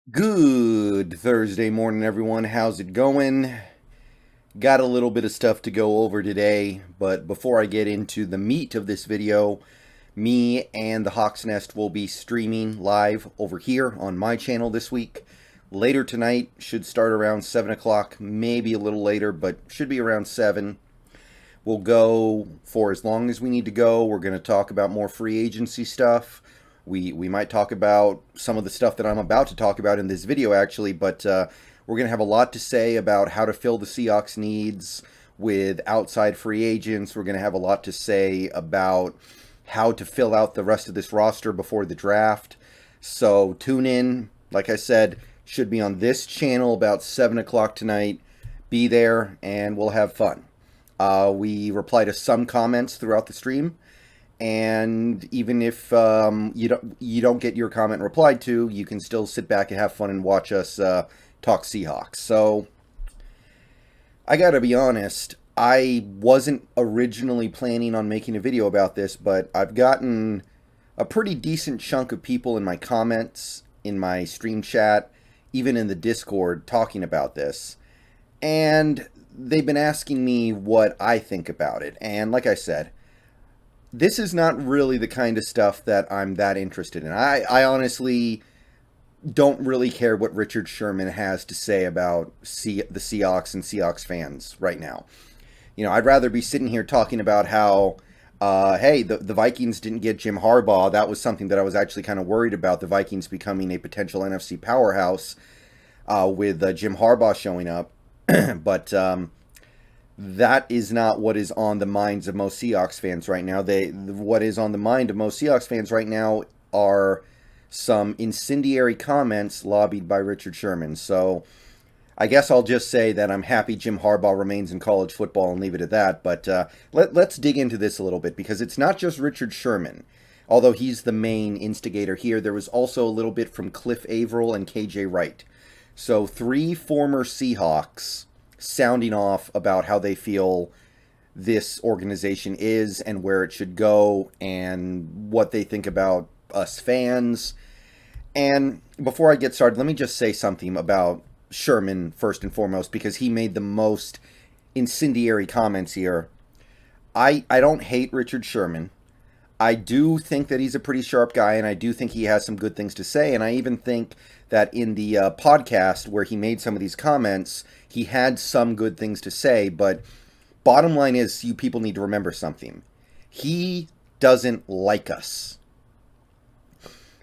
Good Thursday morning, everyone. How's it going? Got a little bit of stuff to go over today, but before I get into the meat of this video, me and the Hawk's Nest will be streaming live over here on my channel this week. Later tonight, should start around 7 o'clock, maybe a little later, but should be around 7. We'll go for as long as we need to go. We're going to talk about more free agency stuff. We might talk about some of the stuff that I'm about to talk about in this video, actually, but we're going to have a lot to say about how to fill the Seahawks' needs with outside free agents. We're going to have a lot to say about how to fill out the rest of this roster before the draft. So tune in. Like I said, should be on this channel about 7 o'clock tonight. Be there, and we'll have fun. We reply to some comments throughout the stream, and even if you don't get your comment replied to, you can still sit back and have fun and watch us talk Seahawks. So I gotta be honest, I wasn't originally planning on making a video about this, but I've gotten a pretty decent chunk of people in my comments, in my stream chat, even in the Discord, talking about this. And they've been asking me what I think about it. And like I said, this is not really the kind of stuff that I'm that interested in. I honestly don't really care what Richard Sherman has to say about the Seahawks and Seahawks fans right now. I'd rather be sitting here talking about how, hey, the Vikings didn't get Jim Harbaugh. That was something that I was actually kind of worried about, the Vikings becoming a potential NFC powerhouse with Jim Harbaugh showing up. But that is not what is on the minds of most Seahawks fans right now. What is on the mind of most Seahawks fans right now are some incendiary comments lobbied by Richard Sherman. So I guess I'll just say that I'm happy Jim Harbaugh remains in college football and leave it at that. But let's dig into this a little bit, because it's not just Richard Sherman. Although he's the main instigator here, there was also a little bit from Cliff Avril and KJ Wright. So 3 former Seahawks sounding off about how they feel this organization is and where it should go and what they think about us fans. And before I get started, let me just say something about Sherman first and foremost, because he made the most incendiary comments here. I don't hate Richard Sherman. I do think that he's a pretty sharp guy, and I do think he has some good things to say. And I even think that in the podcast where he made some of these comments, he had some good things to say. But bottom line is, you people need to remember something. He doesn't like us.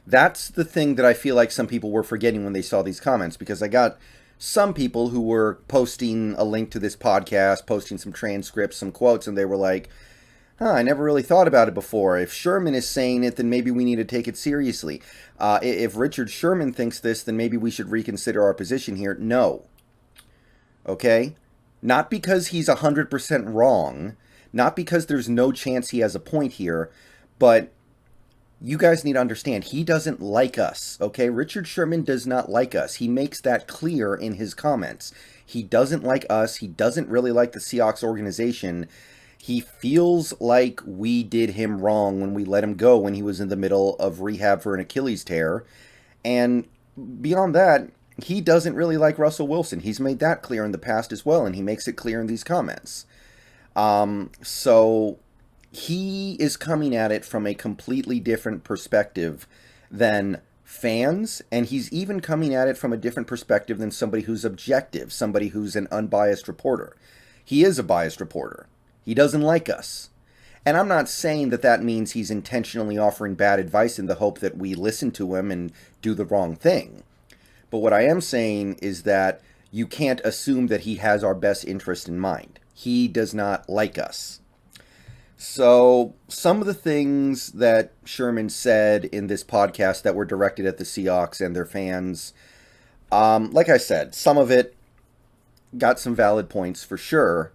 That's the thing that I feel like some people were forgetting when they saw these comments, because I got some people who were posting a link to this podcast, posting some transcripts, some quotes, and they were like, I never really thought about it before. If Sherman is saying it, then maybe we need to take it seriously. If Richard Sherman thinks this, then maybe we should reconsider our position here. No. Okay? Not because he's 100% wrong, not because there's no chance he has a point here, but you guys need to understand, he doesn't like us, okay? Richard Sherman does not like us. He makes that clear in his comments. He doesn't like us. He doesn't really like the Seahawks organization. He feels like we did him wrong when we let him go when he was in the middle of rehab for an Achilles tear. And beyond that, he doesn't really like Russell Wilson. He's made that clear in the past as well, and he makes it clear in these comments. So he is coming at it from a completely different perspective than fans, and he's even coming at it from a different perspective than somebody who's objective, somebody who's an unbiased reporter. He is a biased reporter. He doesn't like us. And I'm not saying that that means he's intentionally offering bad advice in the hope that we listen to him and do the wrong thing. But what I am saying is that you can't assume that he has our best interest in mind. He does not like us. So some of the things that Sherman said in this podcast that were directed at the Seahawks and their fans, like I said, some of it got some valid points for sure,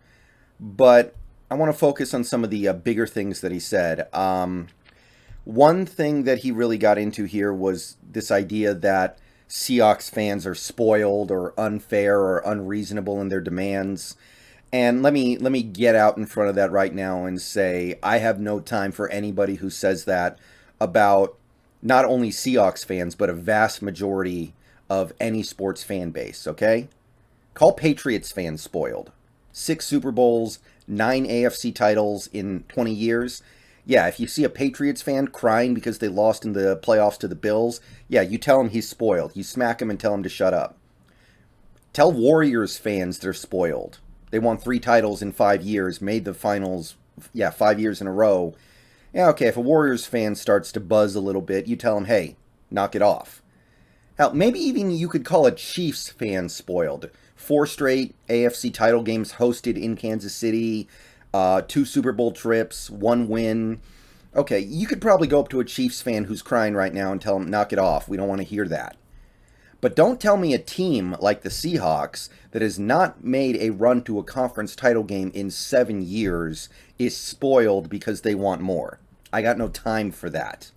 but I want to focus on some of the bigger things that he said. One thing that he really got into here was this idea that Seahawks fans are spoiled or unfair or unreasonable in their demands. And let me get out in front of that right now and say I have no time for anybody who says that about not only Seahawks fans, but a vast majority of any sports fan base, okay? Call Patriots fans spoiled. 6 Super Bowls, 9 AFC titles in 20 years. Yeah, if you see a Patriots fan crying because they lost in the playoffs to the Bills, yeah, you tell him he's spoiled. You smack him and tell him to shut up. Tell Warriors fans they're spoiled. They won 3 titles in 5 years, made the finals, 5 years in a row. Yeah, okay, if a Warriors fan starts to buzz a little bit, you tell him, hey, knock it off. Hell, maybe even you could call a Chiefs fan spoiled. 4 straight AFC title games hosted in Kansas City, 2 Super Bowl trips, 1 win. Okay, you could probably go up to a Chiefs fan who's crying right now and tell him, knock it off. We don't want to hear that. But don't tell me a team like the Seahawks that has not made a run to a conference title game in 7 years is spoiled because they want more. I got no time for that.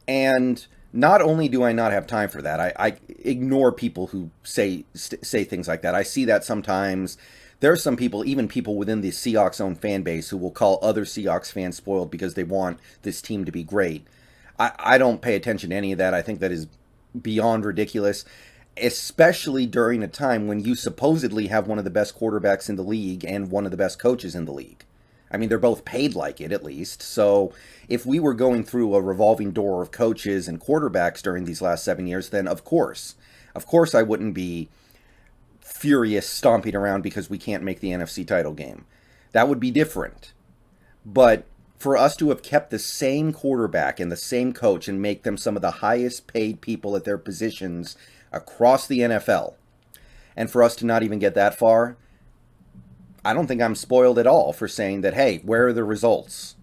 And not only do I not have time for that, I ignore people who say things like that. I see that sometimes. There are some people, even people within the Seahawks' own fan base, who will call other Seahawks fans spoiled because they want this team to be great. I don't pay attention to any of that. I think that is beyond ridiculous, especially during a time when you supposedly have one of the best quarterbacks in the league and one of the best coaches in the league. I mean, they're both paid like it, at least. So if we were going through a revolving door of coaches and quarterbacks during these last 7 years, then of course I wouldn't be furious stomping around because we can't make the NFC title game. That would be different. But for us to have kept the same quarterback and the same coach and make them some of the highest paid people at their positions across the NFL, and for us to not even get that far, I don't think I'm spoiled at all for saying that, hey, where are the results?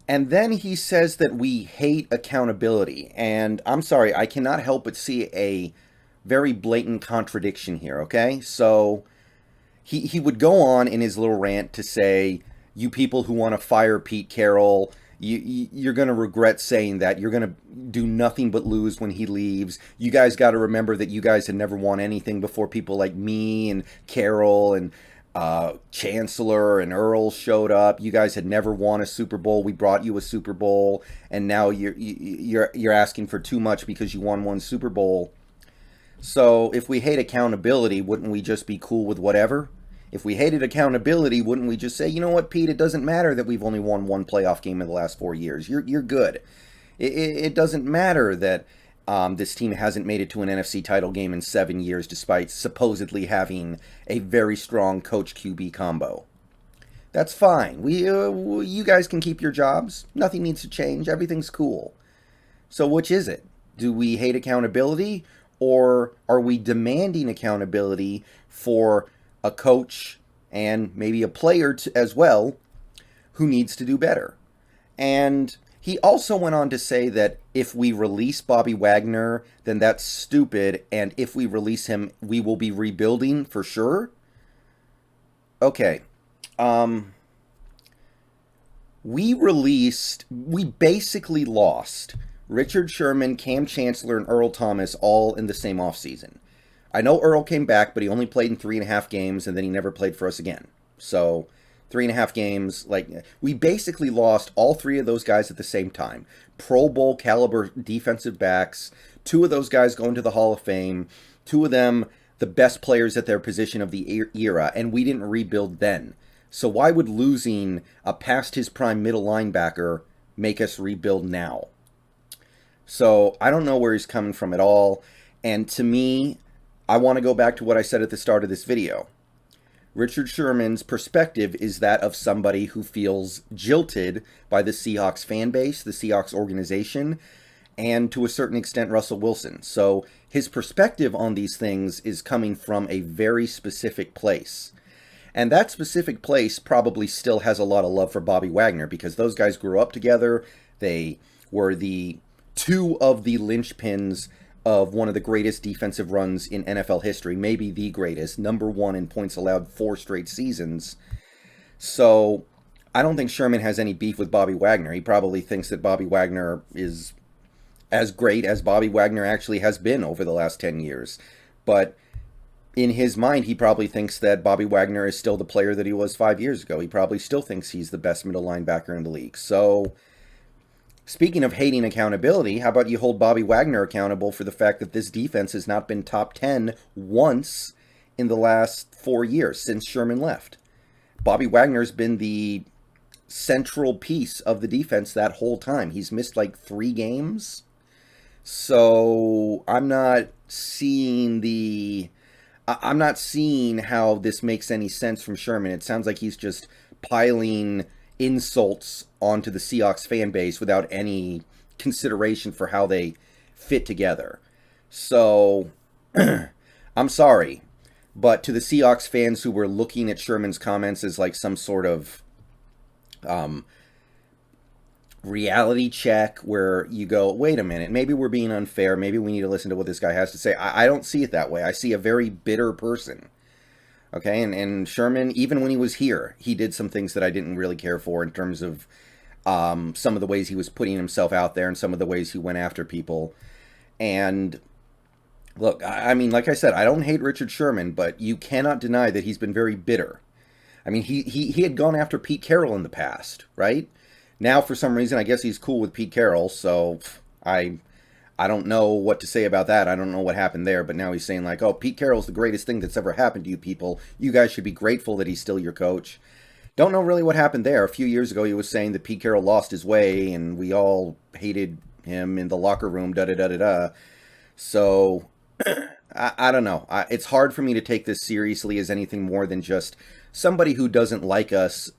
And then he says that we hate accountability. And I'm sorry, I cannot help but see a very blatant contradiction here, okay? So he would go on in his little rant to say, you people who want to fire Pete Carroll, you're going to regret saying that. You're going to do nothing but lose when he leaves. You guys got to remember that you guys had never won anything before people like me and Carroll and Chancellor and Earl showed up. You guys had never won a Super Bowl. We brought you a Super Bowl, and now you're asking for too much because you won 1 Super Bowl. So if we hate accountability, wouldn't we just be cool with whatever? If we hated accountability, wouldn't we just say, you know what, Pete, it doesn't matter that we've only won 1 playoff game in the last 4 years. You're good. It doesn't matter that this team hasn't made it to an NFC title game in 7 years, despite supposedly having a very strong coach-QB combo. That's fine. You guys can keep your jobs. Nothing needs to change. Everything's cool. So which is it? Do we hate accountability, or are we demanding accountability for a coach and maybe a player as well who needs to do better? And he also went on to say that if we release Bobby Wagner, then that's stupid, and if we release him, we will be rebuilding for sure. Okay. We basically lost Richard Sherman, Cam Chancellor, and Earl Thomas all in the same offseason. I know Earl came back, but he only played in 3.5 games, and then he never played for us again. So 3.5 games, we basically lost all 3 of those guys at the same time. Pro Bowl caliber defensive backs, 2 of those guys going to the Hall of Fame, 2 of them the best players at their position of the era, and we didn't rebuild then. So why would losing a past his prime middle linebacker make us rebuild now? So I don't know where he's coming from at all. And to me, I want to go back to what I said at the start of this video. Richard Sherman's perspective is that of somebody who feels jilted by the Seahawks fan base, the Seahawks organization, and to a certain extent Russell Wilson. So his perspective on these things is coming from a very specific place. And that specific place probably still has a lot of love for Bobby Wagner because those guys grew up together. They were the 2 of the linchpins of one of the greatest defensive runs in NFL history, maybe the greatest, number 1 in points allowed 4 straight seasons. So I don't think Sherman has any beef with Bobby Wagner. He probably thinks that Bobby Wagner is as great as Bobby Wagner actually has been over the last 10 years. But in his mind, he probably thinks that Bobby Wagner is still the player that he was 5 years ago. He probably still thinks he's the best middle linebacker in the league. So Speaking of hating accountability, how about you hold Bobby Wagner accountable for the fact that this defense has not been top 10 once in the last 4 years since Sherman left? Bobby Wagner's been the central piece of the defense that whole time. He's missed like 3 games. So I'm not seeing how this makes any sense from Sherman. It sounds like he's just piling insults onto the Seahawks fan base without any consideration for how they fit together. So, I'm sorry, but to the Seahawks fans who were looking at Sherman's comments as like some sort of um, reality check where you go, wait a minute, maybe we're being unfair. Maybe we need to listen to what this guy has to say. I don't see it that way. I see a very bitter person. Okay, and Sherman, even when he was here, he did some things that I didn't really care for in terms of some of the ways he was putting himself out there and some of the ways he went after people. And look, I mean, like I said, I don't hate Richard Sherman, but you cannot deny that he's been very bitter. I mean, he had gone after Pete Carroll in the past, right? Now, for some reason, I guess he's cool with Pete Carroll, so I don't know what to say about that. I don't know what happened there, but now he's saying like, oh, Pete Carroll's the greatest thing that's ever happened to you people. You guys should be grateful that he's still your coach. Don't know really what happened there. A few years ago, he was saying that Pete Carroll lost his way, and we all hated him in the locker room, da-da-da-da-da. So, I don't know. It's hard for me to take this seriously as anything more than just somebody who doesn't like us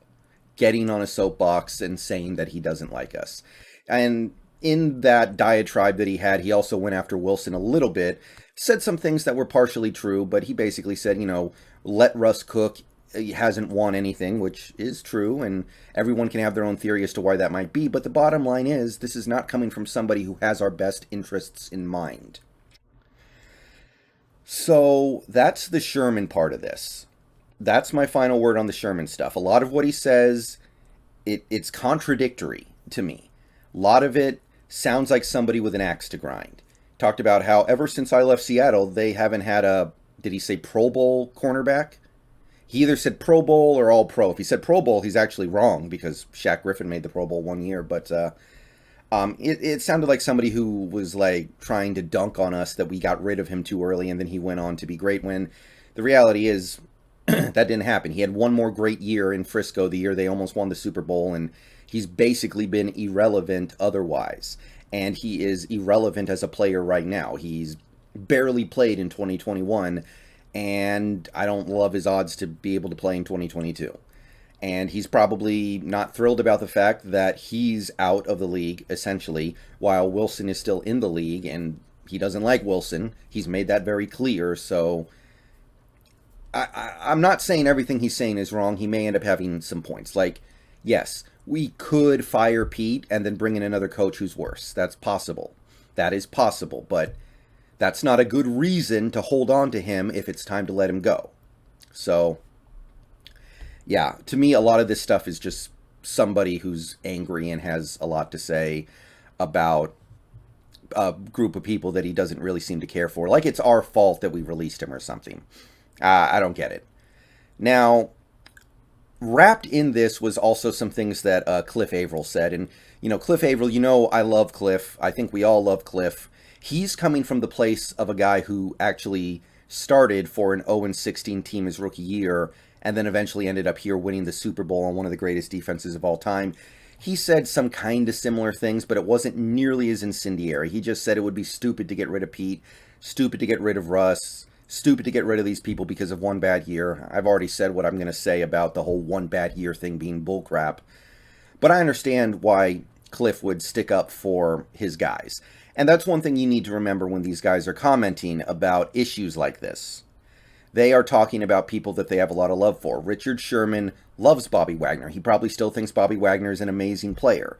getting on a soapbox and saying that he doesn't like us. And in that diatribe that he had, he also went after Wilson a little bit, said some things that were partially true, but he basically said, let Russ cook. He hasn't won anything, which is true, and everyone can have their own theory as to why that might be. But the bottom line is, this is not coming from somebody who has our best interests in mind. So that's the Sherman part of this. That's my final word on the Sherman stuff. A lot of what he says, it's contradictory to me. A lot of it sounds like somebody with an axe to grind. Talked about how ever since I left Seattle, they haven't had did he say Pro Bowl cornerback? He either said Pro Bowl or All Pro. If he said Pro Bowl, he's actually wrong because Shaq Griffin made the Pro Bowl one year. But it sounded like somebody who was like trying to dunk on us that we got rid of him too early and then he went on to be great, when the reality is that didn't happen. He had one more great year in Frisco, the year they almost won the Super Bowl, and he's basically been irrelevant otherwise. And he is irrelevant as a player right now. He's barely played in 2021, and I don't love his odds to be able to play in 2022. And he's probably not thrilled about the fact that he's out of the league, essentially, while Wilson is still in the league, and he doesn't like Wilson. He's made that very clear, so I'm not saying everything he's saying is wrong. He may end up having some points. Like, yes, we could fire Pete and then bring in another coach who's worse. That's possible. That is possible, but that's not a good reason to hold on to him if it's time to let him go. So, yeah, to me, a lot of this stuff is just somebody who's angry and has a lot to say about a group of people that he doesn't really seem to care for. Like it's our fault that we released him or something. I don't get it. Now, wrapped in this was also some things that Cliff Avril said. And, Cliff Avril, I love Cliff. I think we all love Cliff. He's coming from the place of a guy who actually started for an 0-16 team his rookie year and then eventually ended up here winning the Super Bowl on one of the greatest defenses of all time. He said some kind of similar things, but it wasn't nearly as incendiary. He just said it would be stupid to get rid of Pete, stupid to get rid of Russ, stupid to get rid of these people because of one bad year. I've already said what I'm going to say about the whole one bad year thing being bullcrap. But I understand why Cliff would stick up for his guys. And that's one thing you need to remember when these guys are commenting about issues like this. They are talking about people that they have a lot of love for. Richard Sherman loves Bobby Wagner. He probably still thinks Bobby Wagner is an amazing player.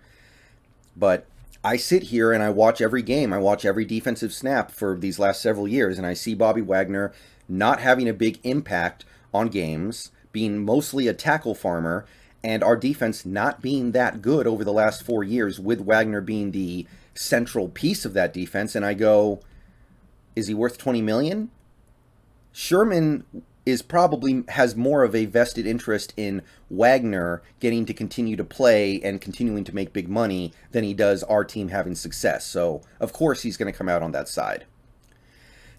But I sit here and I watch every game. I watch every defensive snap for these last several years, and I see Bobby Wagner not having a big impact on games, being mostly a tackle farmer, and our defense not being that good over the last 4 years, with Wagner being the central piece of that defense. And I go, is he worth $20 million? Sherman is probably has more of a vested interest in Wagner getting to continue to play and continuing to make big money than he does our team having success. So, of course, he's going to come out on that side.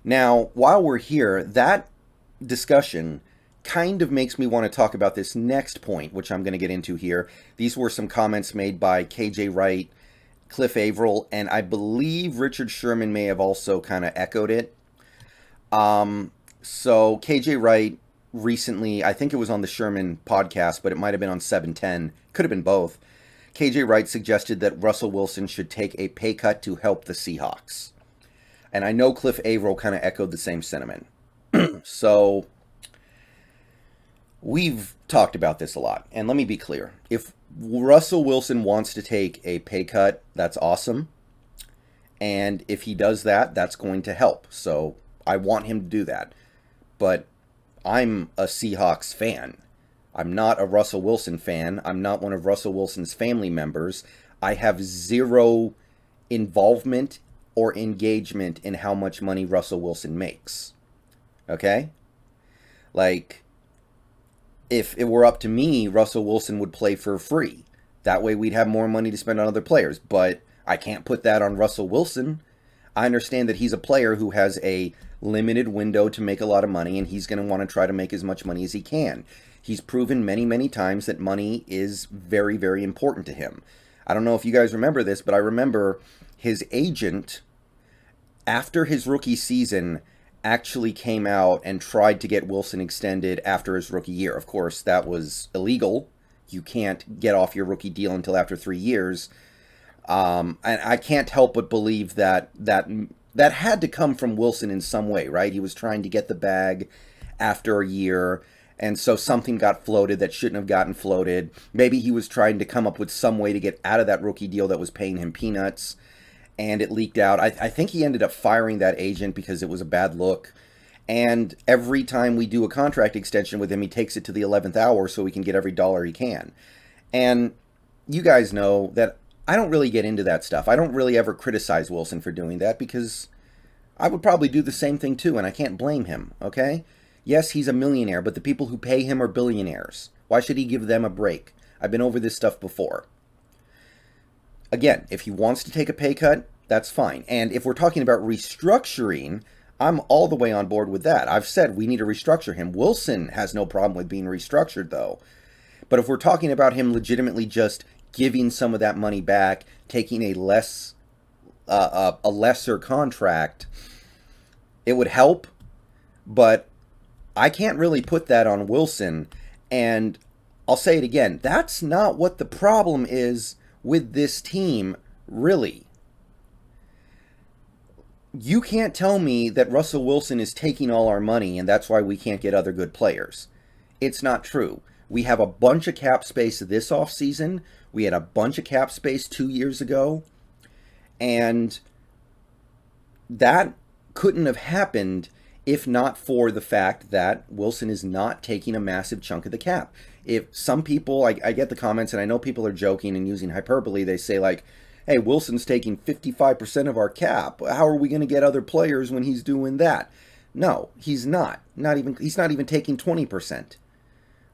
Now, while we're here, that discussion kind of makes me want to talk about this next point, which I'm going to get into here. These were some comments made by KJ Wright, Cliff Avril, and I believe Richard Sherman may have also kind of echoed it. So KJ Wright recently, I think it was on the Sherman podcast, but it might have been on 710. Could have been both. KJ Wright suggested that Russell Wilson should take a pay cut to help the Seahawks. And I know Cliff Avril kind of echoed the same sentiment. So we've talked about this a lot. And let me be clear. If Russell Wilson wants to take a pay cut, that's awesome. And if he does that, that's going to help. So I want him to do that. But I'm a Seahawks fan. I'm not a Russell Wilson fan. I'm not one of Russell Wilson's family members. I have zero involvement or engagement in how much money Russell Wilson makes. Okay? Like, if it were up to me, Russell Wilson would play for free. That way we'd have more money to spend on other players. But I can't put that on Russell Wilson. I understand that he's a player who has a limited window to make a lot of money, and he's going to want to try to make as much money as he can. He's proven many, many times that money is very, very important to him. I don't know if you guys remember this, but I remember his agent, after his rookie season, actually came out and tried to get Wilson extended after his rookie year. Of course, that was illegal. You can't get off your rookie deal until after 3 years. And I can't help but believe that had to come from Wilson in some way, right? He was trying to get the bag after a year, and so something got floated that shouldn't have gotten floated. Maybe he was trying to come up with some way to get out of that rookie deal that was paying him peanuts, and it leaked out. I think he ended up firing that agent because it was a bad look. And every time we do a contract extension with him, he takes it to the 11th hour so we can get every dollar he can. And you guys know that I don't really get into that stuff. I don't really ever criticize Wilson for doing that because I would probably do the same thing too, and I can't blame him, okay? Yes, he's a millionaire, but the people who pay him are billionaires. Why should he give them a break? I've been over this stuff before. Again, if he wants to take a pay cut, that's fine. And if we're talking about restructuring, I'm all the way on board with that. I've said we need to restructure him. Wilson has no problem with being restructured, though. But if we're talking about him legitimately just giving some of that money back, taking a lesser contract, it would help. But I can't really put that on Wilson. And I'll say it again. That's not what the problem is with this team, really. You can't tell me that Russell Wilson is taking all our money and that's why we can't get other good players. It's not true. We have a bunch of cap space this offseason. We had a bunch of cap space 2 years ago. And that couldn't have happened if not for the fact that Wilson is not taking a massive chunk of the cap. If some people, I get the comments, and I know people are joking and using hyperbole, they say like, hey, Wilson's taking 55% of our cap. How are we going to get other players when he's doing that? No, he's not. He's not even taking 20%.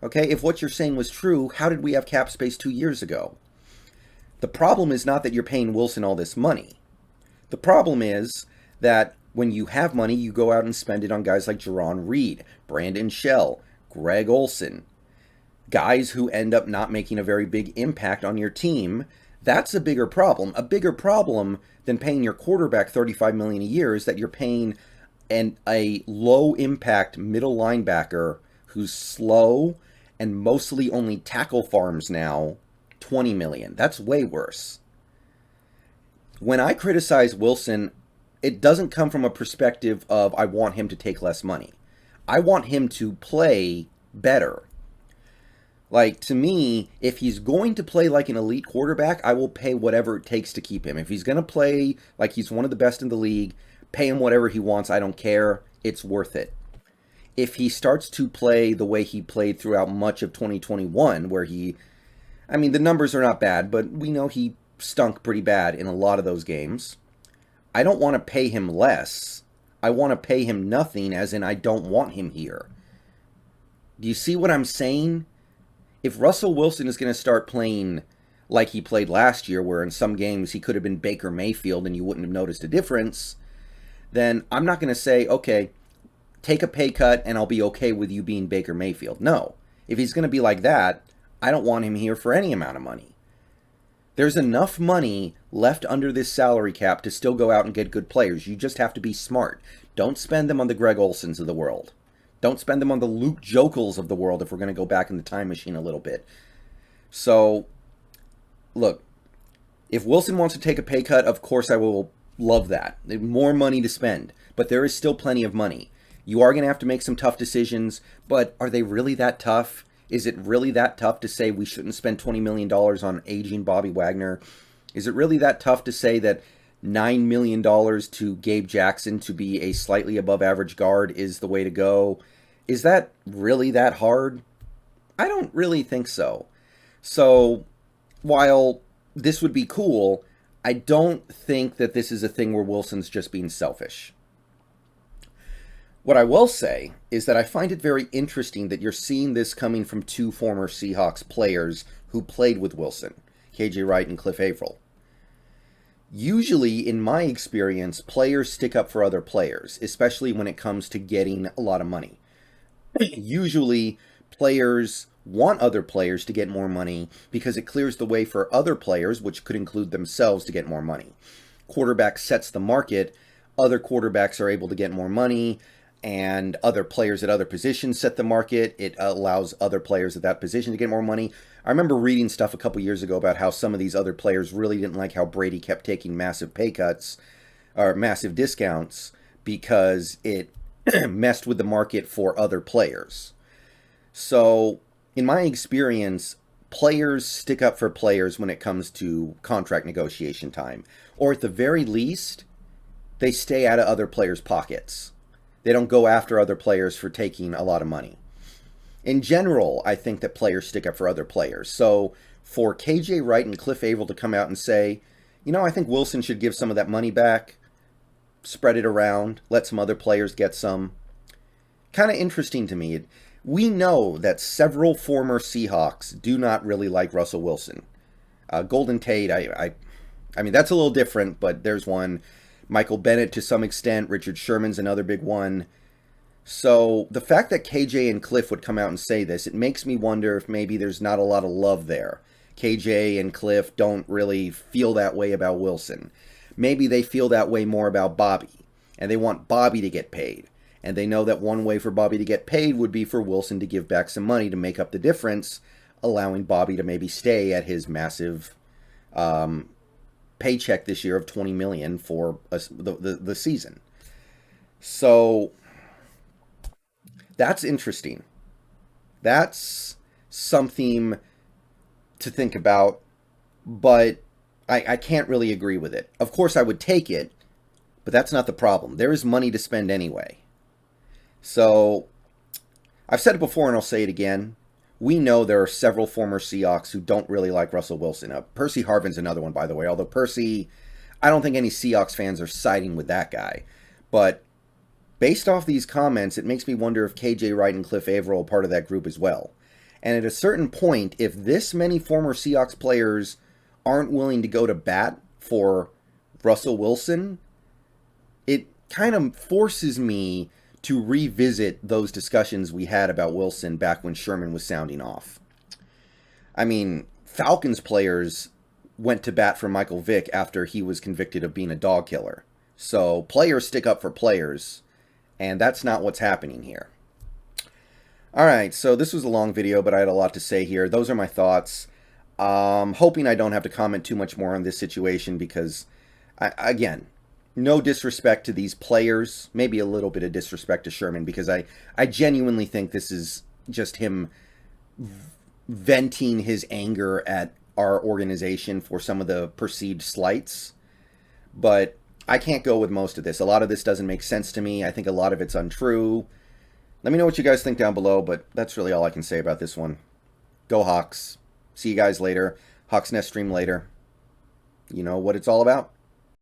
Okay, if what you're saying was true, how did we have cap space 2 years ago? The problem is not that you're paying Wilson all this money. The problem is that when you have money, you go out and spend it on guys like Jerron Reed, Brandon Shell, Greg Olsen, guys who end up not making a very big impact on your team. That's a bigger problem. A bigger problem than paying your quarterback $35 million a year is that you're paying a low-impact middle linebacker who's slow and mostly only tackle farms now $20 million. That's way worse. When I criticize Wilson, it doesn't come from a perspective of I want him to take less money. I want him to play better. Like, to me, if he's going to play like an elite quarterback, I will pay whatever it takes to keep him. If he's going to play like he's one of the best in the league, pay him whatever he wants. I don't care. It's worth it. If he starts to play the way he played throughout much of 2021, where the numbers are not bad, but we know he stunk pretty bad in a lot of those games. I don't want to pay him less. I want to pay him nothing, as in I don't want him here. Do you see what I'm saying? If Russell Wilson is going to start playing like he played last year, where in some games he could have been Baker Mayfield and you wouldn't have noticed a difference, then I'm not going to say, okay, take a pay cut and I'll be okay with you being Baker Mayfield. No. If he's going to be like that, I don't want him here for any amount of money. There's enough money left under this salary cap to still go out and get good players. You just have to be smart. Don't spend them on the Greg Olsons of the world. Don't spend them on the Luke Jokels of the world if we're going to go back in the time machine a little bit. So, look, if Wilson wants to take a pay cut, of course I will love that. More money to spend. But there is still plenty of money. You are going to have to make some tough decisions, but are they really that tough? Is it really that tough to say we shouldn't spend $20 million on aging Bobby Wagner? Is it really that tough to say that $9 million to Gabe Jackson to be a slightly above average guard is the way to go? Is that really that hard? I don't really think so. So, while this would be cool, I don't think that this is a thing where Wilson's just being selfish. What I will say is that I find it very interesting that you're seeing this coming from two former Seahawks players who played with Wilson, KJ Wright and Cliff Avril. Usually, in my experience, players stick up for other players, especially when it comes to getting a lot of money. Usually, players want other players to get more money because it clears the way for other players, which could include themselves, to get more money. Quarterback sets the market, other quarterbacks are able to get more money, and other players at other positions set the market. It allows other players at that position to get more money. I remember reading stuff a couple years ago about how some of these other players really didn't like how Brady kept taking massive pay cuts or massive discounts because it messed with the market for other players. So, in my experience, players stick up for players when it comes to contract negotiation time. Or at the very least, they stay out of other players' pockets. They don't go after other players for taking a lot of money. In general, I think that players stick up for other players. So for KJ Wright and Cliff Avril to come out and say, you know, I think Wilson should give some of that money back, spread it around, let some other players get some. Kind of interesting to me. We know that several former Seahawks do not really like Russell Wilson. Golden Tate, I mean, that's a little different, but there's one. Michael Bennett to some extent. Richard Sherman's another big one. So the fact that KJ and Cliff would come out and say this, it makes me wonder if maybe there's not a lot of love there. KJ and Cliff don't really feel that way about Wilson. Maybe they feel that way more about Bobby, and they want Bobby to get paid. And they know that one way for Bobby to get paid would be for Wilson to give back some money to make up the difference, allowing Bobby to maybe stay at his massive paycheck this year of $20 million for the season. So that's interesting. That's something to think about, but I can't really agree with it. Of course, I would take it, but that's not the problem. There is money to spend anyway. So I've said it before and I'll say it again. We know there are several former Seahawks who don't really like Russell Wilson. Percy Harvin's another one, by the way. Although Percy, I don't think any Seahawks fans are siding with that guy. But based off these comments, it makes me wonder if KJ Wright and Cliff Avril are part of that group as well. And at a certain point, if this many former Seahawks players aren't willing to go to bat for Russell Wilson, it kind of forces me to revisit those discussions we had about Wilson back when Sherman was sounding off. I mean, Falcons players went to bat for Michael Vick after he was convicted of being a dog killer. So players stick up for players, and that's not what's happening here. Alright, so this was a long video, but I had a lot to say here. Those are my thoughts. Hoping I don't have to comment too much more on this situation because, again, no disrespect to these players, maybe a little bit of disrespect to Sherman, because I genuinely think this is just him venting his anger at our organization for some of the perceived slights. But I can't go with most of this. A lot of this doesn't make sense to me. I think a lot of it's untrue. Let me know what you guys think down below, but that's really all I can say about this one. Go Hawks. See you guys later. Hawks Nest stream later. You know what it's all about.